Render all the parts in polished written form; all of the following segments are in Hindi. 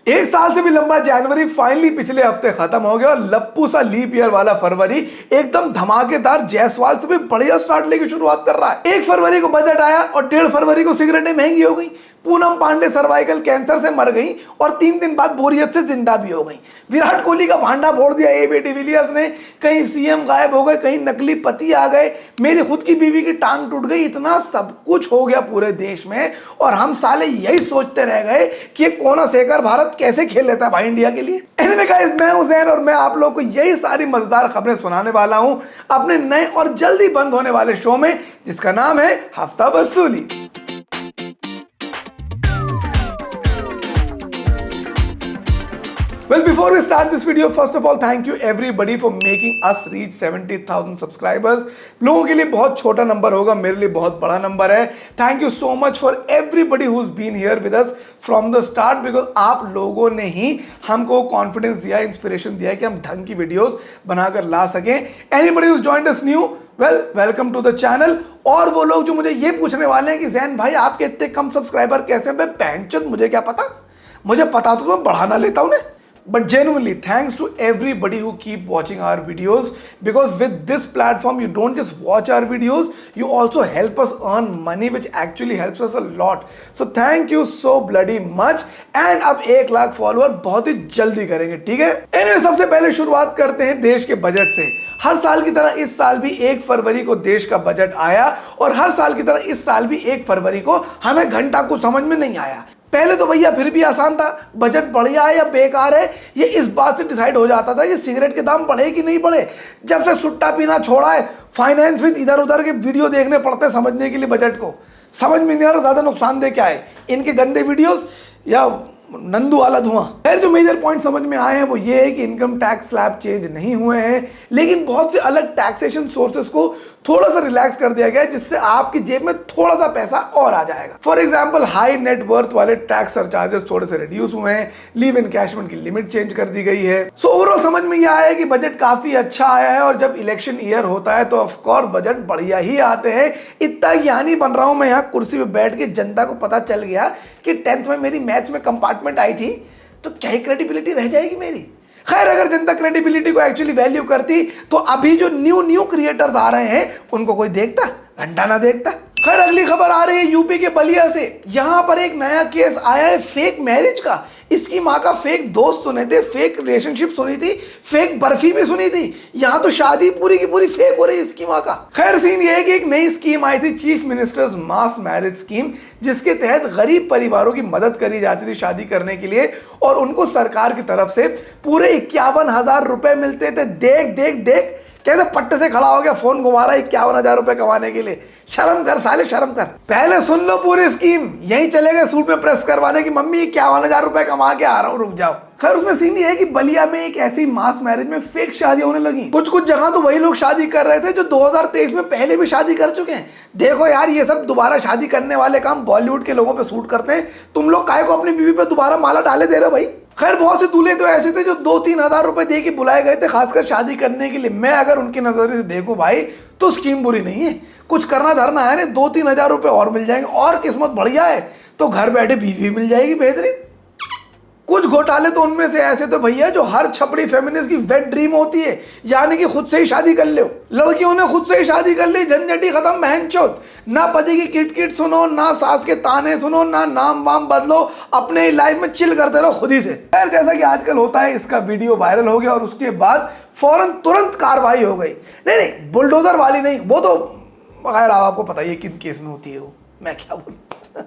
एक साल से भी लंबा जनवरी फाइनली पिछले हफ्ते खत्म हो गया और लप्पू सा लीप ईयर वाला फरवरी एकदम धमाकेदार जायसवाल से भी बढ़िया स्टार्ट लेके शुरुआत कर रहा है। 1 फरवरी को बजट आया और 1.5 फरवरी को सिगरेटें महंगी हो गई। पूनम पांडे सर्वाइकल कैंसर से मर गई और 3 दिन बाद बोरियत से जिंदा भी हो गई। विराट कोहली का भांडा फोड़ दिया एबी डिविलियर्स ने। कहीं सीएम गायब हो गए, कहीं नकली पति आ गए, मेरी खुद की बीवी की टांग टूट गई। इतना सब कुछ हो गया पूरे देश में और हम साले यही सोचते रह गए कि ये कोना सेकर भारत कैसे खेल लेता है भाई इंडिया के लिए। एनीवे गाइस, मैं हूं ज़ैन और मैं आप लोगों को यही सारी मजेदार खबरें सुनाने वाला हूं अपने नए और जल्दी बंद होने वाले शो में, जिसका नाम है हफ्ता वसूली। Well, before we start this video, first of all, thank you everybody for making us reach 70,000 subscribers. लोगों के लिए बहुत छोटा नंबर होगा, मेरे लिए बहुत बड़ा नंबर है। Thank you so much for everybody who's been here with us from the start, because आप लोगों ने ही हमको कॉन्फिडेंस दिया, इंस्पिरेशन दिया कि हम ढंग की वीडियोस बनाकर ला सकें। Anybody who's joined us new, well, welcome to the channel. और वो लोग जो मुझे ये पूछने वाले हैं कि ज़ैन भाई आपके इतने कम सब्सक्राइबर कैसे हैं, बहनचोद मुझे क्या पता, मुझे पता तो मैं बढ़ाना लेता हूँ ना। But genuinely, thanks to everybody who keep watching our videos, because with this platform, you don't just watch our videos, you also help us earn money, which actually helps us a lot. So thank you so bloody much. And अब 1 लाख फॉलोअर बहुत ही जल्दी करेंगे, ठीक है? Anyway, सबसे पहले शुरुआत करते हैं देश के बजट से। हर साल की तरह इस साल भी 1 फरवरी को देश का बजट आया और हर साल की तरह इस साल भी 1 फरवरी को हमें घंटा कुछ समझ में नहीं आया। पहले तो भैया फिर भी आसान था, बजट बढ़िया है या बेकार है ये इस बात से डिसाइड हो जाता था कि सिगरेट के दाम बढ़े कि नहीं बढ़े। जब से सुट्टा पीना छोड़ा है, फाइनेंस विद इधर उधर के वीडियो देखने पड़ते हैं समझने के लिए बजट को। समझ में नहीं आ रहा ज़्यादा नुकसानदेह क्या है, इनके गंदे वीडियोस या नंदू वाला धुआं। खैर, जो मेजर पॉइंट समझ में आए हैं वो ये है कि इनकम टैक्स स्लैब चेंज नहीं हुए हैं, लेकिन बहुत से अलग टैक्सेशन सोर्सेस को थोड़ा सा रिलैक्स कर दिया गया है, जिससे आपकी जेब में थोड़ा सा पैसा और आ जाएगा। For example, high net worth वाले टैक्स सरचार्जेस थोड़े से रिड्यूस हुए हैं, लीव इनकैशमेंट की लिमिट चेंज कर दी गई है। सो ओवरऑल समझ में यह आया है कि बजट काफी अच्छा आया है और जब इलेक्शन ईयर होता है तो ऑफकोर्स बजट बढ़िया ही आते हैं। इतना ज्ञानी बन रहा हूं मैं यहाँ कुर्सी पे बैठ के, जनता को पता चल गया कि 10th में मेरी मैथ्स में कंपार्टमेंट आई थी तो क्या ही क्रेडिबिलिटी रह जाएगी मेरी। खैर, अगर जनता क्रेडिबिलिटी को एक्चुअली वैल्यू करती तो अभी जो न्यू क्रिएटर्स आ रहे हैं उनको कोई देखता, घंटा ना देखता। खैर, अगली खबर आ रही है यूपी के बलिया से। यहां पर एक नया केस आया है फेक मैरिज का। इसकी माँ का फेक दोस्त सुने थे, फेक रिलेशनशिप सुनी थी, फेक बर्फी भी सुनी थी। यहाँ तो शादी पूरी की पूरी फेक हो रही है इसकी माँ का। खैर, सीन ये है कि एक नई स्कीम आई थी, चीफ मिनिस्टर्स मास मैरिज स्कीम, जिसके तहत गरीब परिवारों की मदद करी जाती थी शादी करने के लिए और उनको सरकार की तरफ से पूरे 51,000 रुपए मिलते थे। देख देख देख, कहते पट्टे से खड़ा हो गया, फोन घुमा रहा है 51,000 रुपए कमाने के लिए। शर्म कर साले, शर्म कर। पहले सुन लो पूरी स्कीम, यहीं चले गए सूट में प्रेस करवाने की, मम्मी 51,000 रुपए कमा के आ रहा हूँ, रुक जाओ। खैर, उसमें सीन ये है कि बलिया में एक ऐसी मास मैरिज में फेक शादियां होने लगी। कुछ जगह तो वही लोग शादी कर रहे थे जो 2023 में पहले भी शादी कर चुके हैं। देखो यार, ये सब दोबारा शादी करने वाले काम बॉलीवुड के लोगों पे सूट करते हैं। तुम लोग काहे को अपनी बीवी पे दोबारा माला डाले दे रहे हो भाई। खैर, बहुत से दूल्हे तो ऐसे थे जो 2-3 हजार रुपए दे के बुलाए गए थे खासकर शादी करने के लिए। मैं अगर उनके नजरिए से देखूं भाई तो स्कीम बुरी नहीं है, कुछ करना धरना है ना, 2-3 हजार रुपए और मिल जाएंगे और किस्मत बढ़िया है तो घर बैठे बीवी मिल जाएगी बेहतरीन। कुछ घोटाले तो उनमें से ऐसे तो भैया जो हर छपड़ी फेमिनिस्ट की वेट ड्रीम होती है, यानी कि खुद से ही शादी कर लो। लड़कियों ने खुद से ही शादी कर ली, झंझटी खत्म बहनचोद। ना पति की किट सुनो, ना सास के ताने सुनो, ना नाम वाम बदलो, अपने लाइफ में चिल करते रहो खुद ही से। खैर, जैसा कि आजकल होता है, इसका वीडियो वायरल हो गया और उसके बाद फौरन तुरंत कार्रवाई हो गई। नहीं, बुलडोजर वाली नहीं, वो तो खैर आपको पता ही है किन केस में होती है वो, मैं क्या बोलूं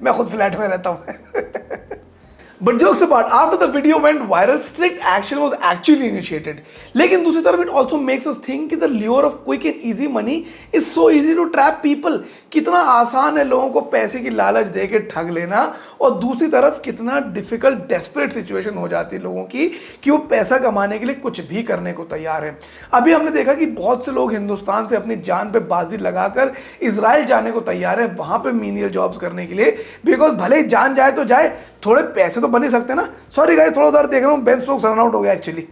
मैं खुद फ्लैट में रहता हूं But jokes apart, after the video went viral, strict action was actually initiated. लेकिन दूसरी तरफ it also makes us think कि the lure of quick and easy money is so easy to trap people. कितना आसान है लोगों को पैसे की लालच दे के ठग लेना, और दूसरी तरफ कितना डिफिकल्ट डेस्परेट सिचुएशन हो जाती है लोगों की कि वो पैसा कमाने के लिए कुछ भी करने को तैयार है। अभी हमने देखा कि बहुत से लोग हिंदुस्तान से अपनी जान पे बाजी लगाकर इजराइल जाने को तैयार है वहां पे मीनियल जॉब्स करने के लिए, बिकॉज भले ही जान जाए तो जाए, थोड़े पैसे तो बन ही सकते ना। सॉरी गाइस, थोड़ा उधर देख रहा हूँ, बेंच स्टोक्स रन आउट हो गया एक्चुअली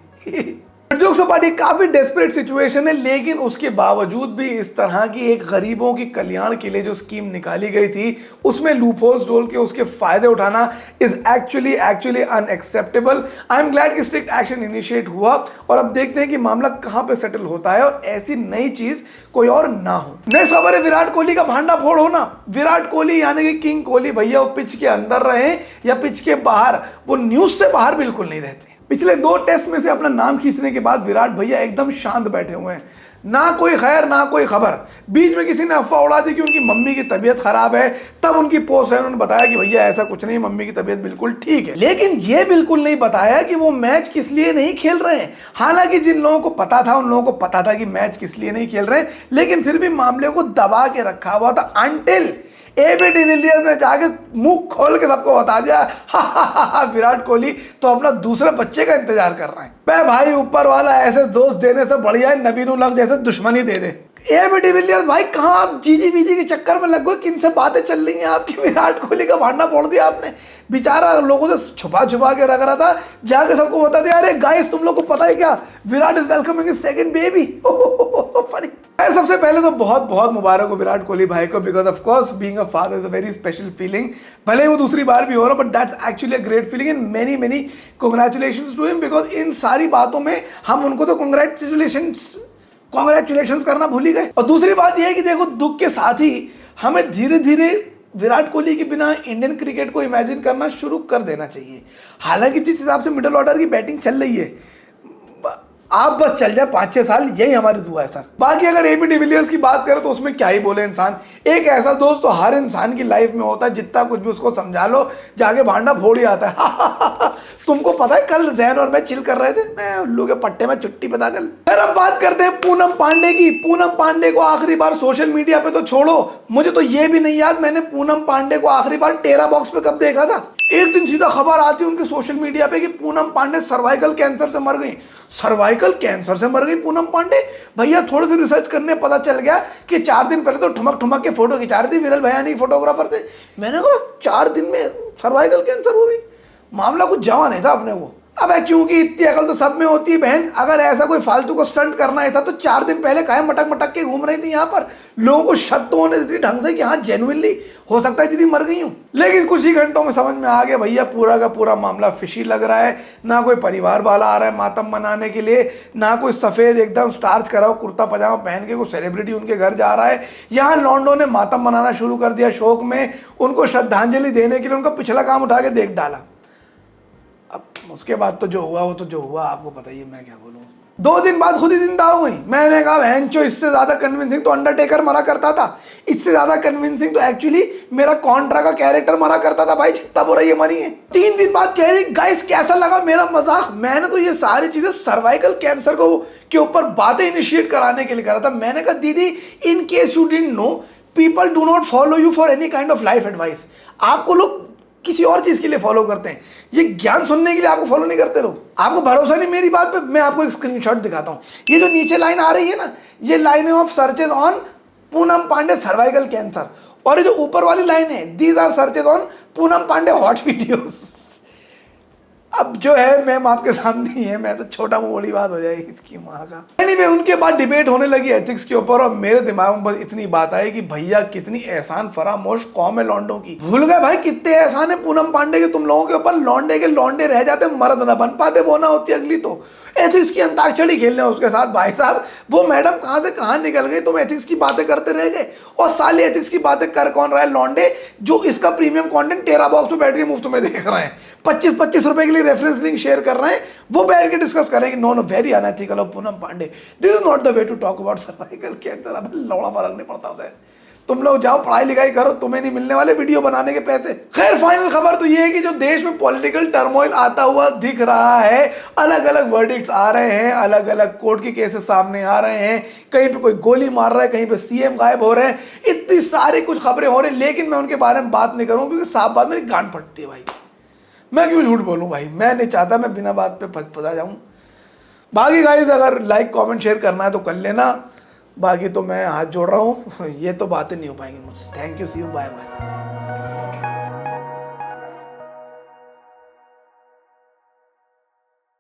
जोक्स अपार्ट, काफी डेस्परेट सिचुएशन है, लेकिन उसके बावजूद भी इस तरह की एक गरीबों की कल्याण के लिए जो स्कीम निकाली गई थी उसमें लूपहोल्स डाल के उसके फायदे उठाना is actually unacceptable. I am glad कि स्ट्रिक्ट एक्शन इनिशिएट हुआ और अब देखते हैं कि मामला कहां पे सेटल होता है और ऐसी नई चीज कोई और ना हो। नेक्स्ट खबर है विराट कोहली का भांडा फोड़ होना। विराट कोहली यानी कि किंग कोहली भैया, वो पिच के अंदर रहे या पिच के बाहर, वो न्यूज से बाहर बिल्कुल नहीं रहते। पिछले 2 टेस्ट में से अपना नाम खींचने के बाद विराट भैया एकदम शांत बैठे हुए हैं, ना कोई खैर ना कोई खबर। बीच में किसी ने अफवाह उड़ा दी कि उनकी मम्मी की तबीयत खराब है, तब उनकी पोस्ट है, उन्होंने बताया कि भैया ऐसा कुछ नहीं, मम्मी की तबीयत बिल्कुल ठीक है। लेकिन यह बिल्कुल नहीं बताया कि वो मैच किस लिए नहीं खेल रहे हैं। हालांकि जिन लोगों को पता था उन लोगों को पता था कि मैच किस लिए नहीं खेल रहे, लेकिन फिर भी मामले को दबा के रखा हुआ था अंटिल एबी डिविलियर्स ने जाके मुंह खोल के सबको बता दिया विराट कोहली तो अपना दूसरे बच्चे का इंतजार कर रहे हैं। मैं भाई, ऊपर वाला ऐसे दोस्त देने से बढ़िया है नबीन उल हक जैसे दुश्मनी दे दे। एबी डिविलियर्स भाई, कहाँ आप जीजी बीजी के चक्कर में लग गए? किन से बातें चल रही हैं आपकी? विराट कोहली का भांडा फोड़ दिया आपने। बेचारा लोगों से छुपा छुपा के रख रहा था, जाके सबको बता दिया अरे गाइस तुम लोग को पता है क्या, Virat is welcoming his second baby. So funny. सबसे पहले तो बहुत बहुत मुबारक हो विराट कोहली भाई को, because of course being a father is a very special feeling. भले वो दूसरी बार भी हो रहा, but that's actually a great feeling and many many congratulations to him, because in सारी बातों में हम उनको तो कांग्रेचुलेशंस करना भूल ही गए। और दूसरी बात यह है कि देखो, दुख के साथ ही हमें धीरे धीरे विराट कोहली के बिना इंडियन क्रिकेट को इमेजिन करना शुरू कर देना चाहिए। हालांकि जिस हिसाब से मिडिल ऑर्डर की बैटिंग चल रही है, आप बस चल जाए 5-6 साल, यही हमारी दुआ है सर। बाकी अगर एबी डिविलियर्स की बात करें तो उसमें क्या ही बोले इंसान। एक ऐसा दोस्त तो हर इंसान की लाइफ में होता है, जितना कुछ भी उसको समझा लो जाके भांडा फोड़ ही आता है। तुमको पता है कल जैन और मैं चिल कर रहे थे, मैं उल्लू के पट्टे में चुट्टी पे था कल। फिर अब बात करते हैं पूनम पांडे की। पूनम पांडे को आखिरी बार सोशल मीडिया पे तो छोड़ो, मुझे तो ये भी नहीं याद मैंने पूनम पांडे को आखिरी बार टेरा बॉक्स पे कब देखा था। एक दिन सीधा खबर आती उनके सोशल मीडिया पे कि पूनम पांडे सर्वाइकल कैंसर से मर गई। सर्वाइकल कैंसर से मर गई पूनम पांडे? भैया थोड़ी सी रिसर्च करने पता चल गया कि 4 दिन पहले तो ठुमक ठुमक के फोटो खिंचा रही थी विरल भयानी फोटोग्राफर से। मैंने कहा 4 दिन में सर्वाइकल कैंसर हो गई? मामला कुछ जमा नहीं था अपने वो। अब क्योंकि इतनी अकल तो सब में होती है बहन, अगर ऐसा कोई फालतू को स्टंट करना ही था तो 4 दिन पहले काहे मटक मटक के घूम रही थी यहाँ पर? लोगों को शक तो होने देती ढंग से कि हाँ जेन्युइनली हो सकता है दीदी मर गई हूँ। लेकिन कुछ ही घंटों में समझ में आ गया भैया पूरा का पूरा मामला फिशी लग रहा है। ना कोई परिवार वाला आ रहा है मातम मनाने के लिए, ना कोई सफेद एकदम स्टार्च करा हो कुर्ता पजामा पहन के कोई सेलिब्रिटी उनके घर जा रहा है। यहाँ लॉन्डो ने मातम मनाना शुरू कर दिया शोक में, उनको श्रद्धांजलि देने के लिए उनका पिछला काम उठा के देख डाला। अब उसके बाद तो जो हुआ वो तो जो हुआ, आपको पता ही है, मैं क्या बोलूँ। 2 दिन बाद खुद ही जिंदा हो गई। मैंने कहा बहनचो, इससे ज्यादा कन्विंसिंग तो अंडरटेकर मरा करता था, इससे ज्यादा कन्विंसिंग तो एक्चुअली मेरा कॉन्ट्रा का कैरेक्टर मरा करता था भाई, जितना बुरा ये मरी है। 3 दिन बाद कह रही गाइस कैसा लगा मेरा मजाक? मैंने तो ये सारी चीजें सर्वाइकल कैंसर को के ऊपर बातें इनिशिएट कराने के लिए करा था। मैंने कहा दीदी in case you didn't know, people do not follow you for any kind of life advice. आपको लोग किसी और चीज के लिए फॉलो करते हैं, ये ज्ञान सुनने के लिए आपको फॉलो नहीं करते लोग। आपको भरोसा नहीं मेरी बात पे, मैं आपको एक स्क्रीनशॉट दिखाता हूं। ये जो नीचे लाइन आ रही है ना, ये line of searches on Poonam Pandey cervical cancer, और ये जो ऊपर वाली लाइन है these are searches on Poonam Pandey hot videos. अब जो है मैम आपके सामने ही है, मैं तो छोटा मुंह बड़ी बात हो जाएगी इसकी माँ का। एनीवे, उनके बाद डिबेट होने लगी एथिक्स के ऊपर, और मेरे दिमाग में बस इतनी बात आई कि भैया कितनी एहसान फरामोश कौम है लॉन्डो की। भूल गए भाई कितने एहसान है पूनम पांडे के तुम लोगों के ऊपर। लॉन्डे के लॉन्डे रह जाते, मर्द न बन पाते, वो ना होती अगली तो एथिक्स की अंताक्षरी खेलने उसके साथ। भाई साहब वो मैडम कहाँ से कहाँ निकल गई, तुम एथिक्स की बातें करते रह गए। और साले एथिक्स की बातें कर कौन रहा है? लॉन्डे जो इसका प्रीमियम कंटेंट टेरा बॉक्स में बैठ के मुफ्त में देख रहे हैं, 25-25 रुपए के लिए रेफरेंस लिंक शेयर कर रहे हैं, वो बैठ के डिस्कस करेंगे। No very unethical of Poonam Pandey, this is not the way to talk about cervical cancer. अब लौड़ा फर्क नहीं पड़ता होता है। तुम लोग जाओ पढ़ाई लिखाई करो, तुम्हें नहीं मिलने वाले वीडियो बनाने के पैसे। खैर फाइनल खबर तो ये है कि जो देश में पॉलिटिकल टर्मोइल आता हुआ दिख रहा है, अलग अलग वर्डिक्ट्स आ रहे हैं, अलग अलग कोर्ट के केसेस सामने आ रहे हैं, कहीं पे कोई गोली मार रहा है, कहीं पे सीएम गायब हो रहे हैं, इतनी सारी कुछ खबरें हो रही हैं। लेकिन मैं उनके बारे में बात नहीं करूँ क्योंकि साफ बात मेरी गांड फटती है भाई। मैं क्यों झूठ बोलूँ भाई, मैं नहीं चाहता मैं बिना बात पे फंसा जाऊँ। बाकी गाइस अगर लाइक कमेंट शेयर करना है तो कर लेना, बाकी तो मैं हाथ जोड़ रहा हूँ, ये तो बातें नहीं हो पाएंगी मुझसे। Thank you, see you, bye bye.